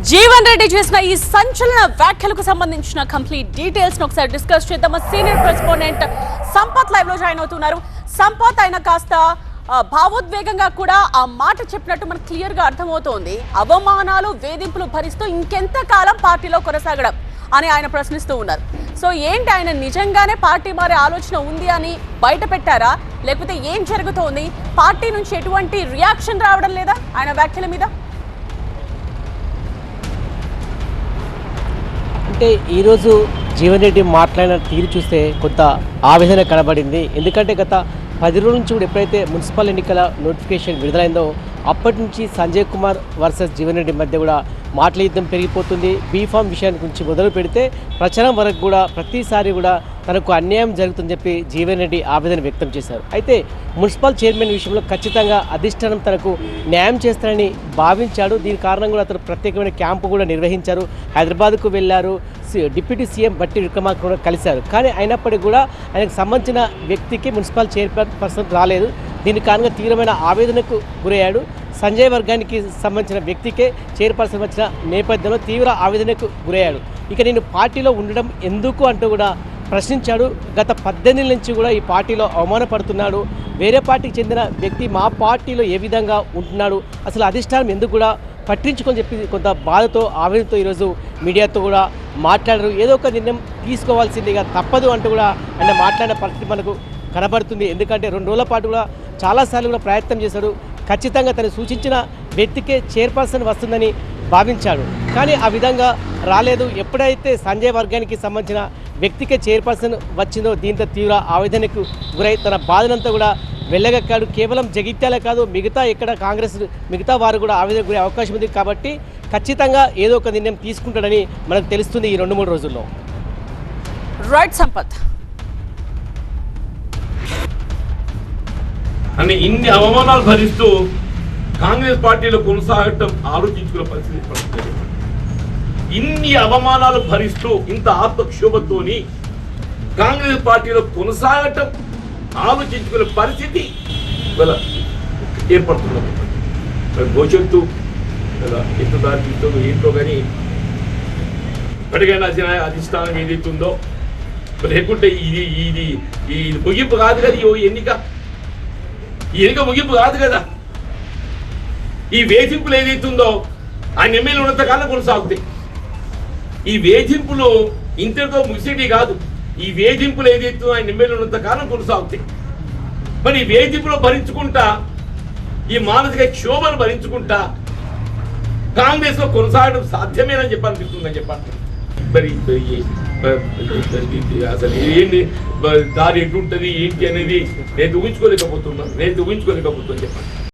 జీవన్ రెడ్డి చేసిన ఈ సంచలన వ్యాఖ్యలకు సంబంధించిన కంప్లీట్ డీటెయిల్స్ ను ఒకసారి డిస్కస్ చేద్దాం. సీనియర్ కరెస్పాండెంట్ సంపత్ లైవ్ లో జాయిన్ అవుతున్నారు. సంపత్ ఆయన కాస్త భావోద్వేగంగా కూడా ఆ మాట చెప్పినట్టు మనకు క్లియర్ గా అర్థమవుతోంది. అవమానాలు వేధింపులు భరిస్తూ ఇంకెంత కాలం పార్టీలో కొనసాగడం అని ఆయన ప్రశ్నిస్తూ ఉన్నారు. సో ఏంటి, ఆయన నిజంగానే పార్టీ మారే ఆలోచన ఉంది అని బయట పెట్టారా, లేకపోతే ఏం జరుగుతోంది? పార్టీ నుంచి ఎటువంటి రియాక్షన్ రావడం లేదా ఆయన వ్యాఖ్యల మీద? అంటే ఈరోజు జీవన్ రెడ్డి మాట్లాడిన తీరు చూస్తే కొంత ఆవేదన కనబడింది. ఎందుకంటే గత 10 రోజుల నుంచి కూడా ఎప్పుడైతే మున్సిపల్ ఎన్నికల నోటిఫికేషన్ విడుదలైందో అప్పటి నుంచి సంజయ్ కుమార్ వర్సెస్ జీవన్ రెడ్డి మధ్య కూడా మాటల యుద్ధం పెరిగిపోతుంది. బీఫామ్ విషయాన్ని గురించి మొదలు పెడితే ప్రచారం వరకు కూడా ప్రతిసారి కూడా తనకు అన్యాయం జరుగుతుందని చెప్పి జీవన్ రెడ్డి ఆవేదన వ్యక్తం చేశారు. అయితే మున్సిపల్ చైర్మన్ విషయంలో ఖచ్చితంగా అధిష్టానం తనకు న్యాయం చేస్తారని భావించాడు. దీని కారణంగా కూడా అతను ప్రత్యేకమైన క్యాంపు కూడా నిర్వహించారు. హైదరాబాద్కు వెళ్ళారు. డిప్యూటీ సీఎం బట్టి విక్రమార్క కూడా కలిశారు. కానీ అయినప్పటికీ కూడా ఆయనకు సంబంధించిన వ్యక్తికి మున్సిపల్ చైర్పర్సన్ రాలేదు. దీనికి కారణంగా తీవ్రమైన ఆవేదనకు గురయ్యాడు. సంజయ్ వర్గానికి సంబంధించిన వ్యక్తికే చైర్పర్సన్ వచ్చిన నేపథ్యంలో తీవ్ర ఆవేదనకు గురయ్యాడు. ఇక నేను పార్టీలో ఉండడం ఎందుకు అంటూ కూడా ప్రశ్నించాడు. గత 18 నుంచి కూడా ఈ పార్టీలో అవమానపడుతున్నాడు. వేరే పార్టీకి చెందిన వ్యక్తి మా పార్టీలో ఏ విధంగా ఉంటున్నాడు, అసలు అధిష్టానం ఎందుకు కూడా పట్టించుకొని చెప్పి కొంత బాధతో ఆవేదనతో ఈరోజు మీడియాతో కూడా మాట్లాడారు. ఏదో ఒక నిర్ణయం తీసుకోవాల్సిందిగా తప్పదు అంటూ కూడా ఆయన మాట్లాడిన పరిస్థితి మనకు కనబడుతుంది. ఎందుకంటే 2 రోజుల పాటు కూడా చాలాసార్లు కూడా ప్రయత్నం చేశారు. ఖచ్చితంగా తను సూచించిన వ్యక్తికే చైర్పర్సన్ వస్తుందని భావించాడు. కానీ ఆ విధంగా రాలేదు. ఎప్పుడైతే సంజయ్ వర్గానికి సంబంధించిన వ్యక్తికే చైర్పర్సన్ వచ్చిందో దీంతో తీవ్ర ఆవేదనకు గురై తన బాధనంతా కూడా వెళ్ళగక్కాడు. కేవలం జగిత్యాలే కాదు, మిగతా ఎక్కడ కాంగ్రెస్ మిగతా వారు కూడా ఆవేదనకు గురే అవకాశం ఉంది. కాబట్టి ఖచ్చితంగా ఏదో ఒక నిర్ణయం తీసుకుంటాడని మనకు తెలుస్తుంది ఈ 2-3 రోజుల్లో. రైట్ సంపత్. అని ఇన్ని అవమానాలు భరిస్తూ కాంగ్రెస్ పార్టీలో కొనసాగటం ఆలోచించుకునే పరిస్థితి. ఇన్ని అవమానాలు భరిస్తూ ఇంత ఆత్మక్షోభతోని కాంగ్రెస్ పార్టీలో కొనసాగటం ఆలోచించుకునే పరిస్థితి ఏర్పడుతున్నది. భవిష్యత్తు ఎంత దారి తీస్తుందో ఏంటో కానీ ఇప్పటికైనా అధిష్టానం ఏదైతుందో లేకుంటే ఇది ఇది ఇది ముగింపు కాదు కదా. ఈ ఎన్నిక ముగింపు కాదు కదా. ఈ వేధింపులు ఏదైతుందో ఆయన ఎమ్మెల్యే ఉన్నంత కాలం కొనసాగుతాయి. ఈ వేధింపులు ఇంతటితో ముగిసేటి కాదు. ఈ వేధింపులు ఏదైతుందో ఆయన ఎమ్మెల్యే ఉన్నంత కాలం కొనసాగుతాయి. మరి ఈ వేధింపులు భరించుకుంటా, ఈ మానసిక క్షోభను భరించుకుంటా కాంగ్రెస్ లో కొనసాగడం సాధ్యమేనని చెప్పనిపిస్తుందని చెప్పండి. మరి అసలు ఏంటి దారి ఎటుంటది ఏంటి అనేది నేను ఊహించుకోలేకపోతున్నాను చెప్పండి.